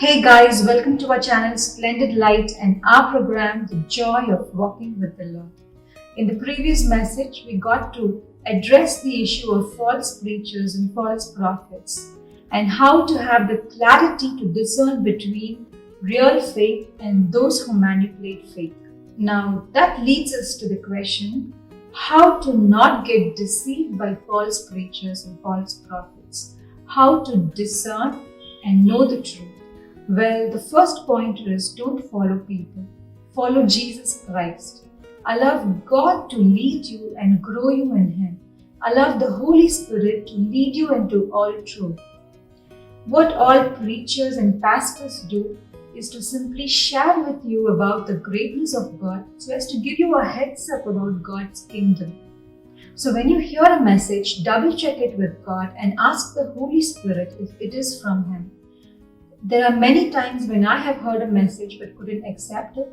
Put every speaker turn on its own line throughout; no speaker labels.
Hey guys, welcome to our channel Splendid Light and our program, The Joy of Walking with the Lord. In the previous message, we got to address the issue of false preachers and false prophets and how to have the clarity to discern between real faith and those who manipulate faith. Now, that leads us to the question, how to not get deceived by false preachers and false prophets. How to discern and know the truth. Well, the first pointer is don't follow people. Follow Jesus Christ. Allow God to lead you and grow you in Him. Allow the Holy Spirit to lead you into all truth. What all preachers and pastors do is to simply share with you about the greatness of God so as to give you a heads up about God's kingdom. So when you hear a message, double check it with God and ask the Holy Spirit if it is from Him. There are many times when I have heard a message but couldn't accept it.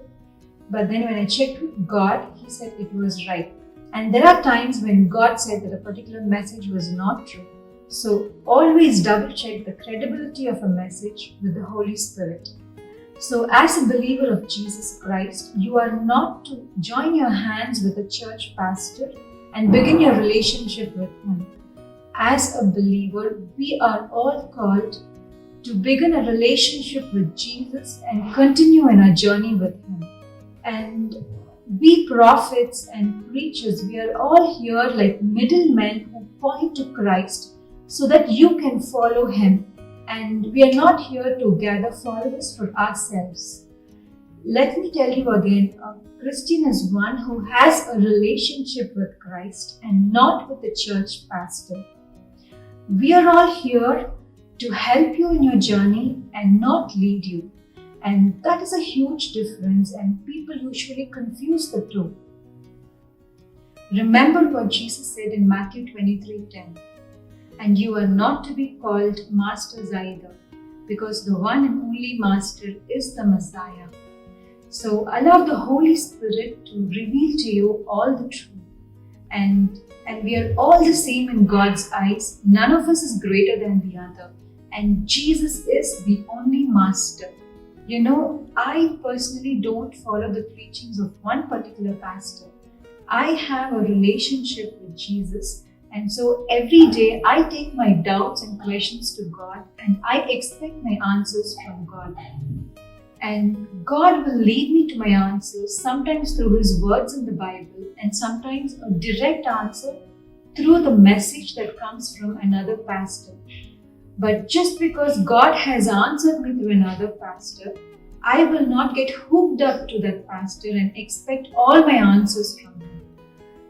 But then when I checked with God, He said it was right. And there are times when God said that a particular message was not true. So always double check the credibility of a message with the Holy Spirit. So as a believer of Jesus Christ, you are not to join your hands with a church pastor and begin your relationship with him. As a believer, we are all called to begin a relationship with Jesus and continue in our journey with Him. And we prophets and preachers, we are all here like middlemen who point to Christ so that you can follow Him. And we are not here to gather followers for ourselves. Let me tell you again, a Christian is one who has a relationship with Christ and not with the church pastor. We are all here to help you in your journey and not lead you. And that is a huge difference, and people usually confuse the two. Remember what Jesus said in Matthew 23:10. And you are not to be called masters either, because the one and only master is the Messiah. So allow the Holy Spirit to reveal to you all the truth. And we are all the same in God's eyes. None of us is greater than the other. And Jesus is the only master. You know, I personally don't follow the preachings of one particular pastor. I have a relationship with Jesus. And so every day I take my doubts and questions to God and I expect my answers from God. And God will lead me to my answers, sometimes through His words in the Bible and sometimes a direct answer through the message that comes from another pastor. But just because God has answered me through another pastor, I will not get hooked up to that pastor and expect all my answers from him.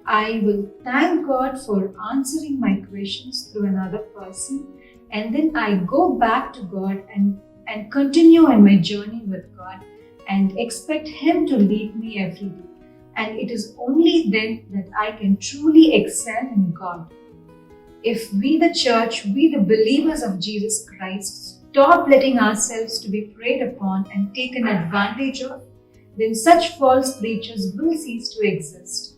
I will thank God for answering my questions through another person, and then I go back to God and continue on my journey with God and expect Him to lead me every day. And it is only then that I can truly excel in God. If we the church, we the believers of Jesus Christ, stop letting ourselves to be preyed upon and taken advantage of, then such false preachers will cease to exist.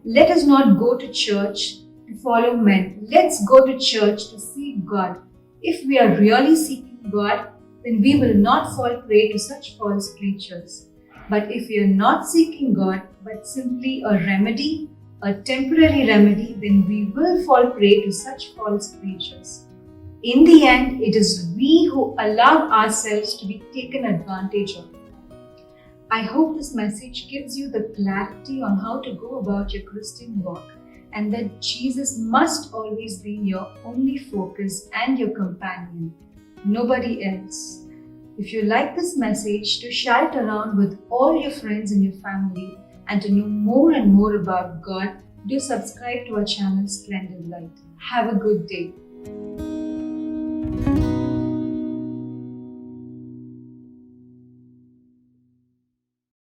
Let us not go to church to follow men. Let's go to church to seek God. If we are really seeking God, then we will not fall prey to such false preachers. But if we are not seeking God, but simply a remedy, a temporary remedy, then we will fall prey to such false preachers. In the end, it is we who allow ourselves to be taken advantage of. I hope this message gives you the clarity on how to go about your Christian walk and that Jesus must always be your only focus and your companion, nobody else. If you like this message, to share it around with all your friends and your family, and to know more and more about God, do subscribe to our channel Splendid Light. Have a good day.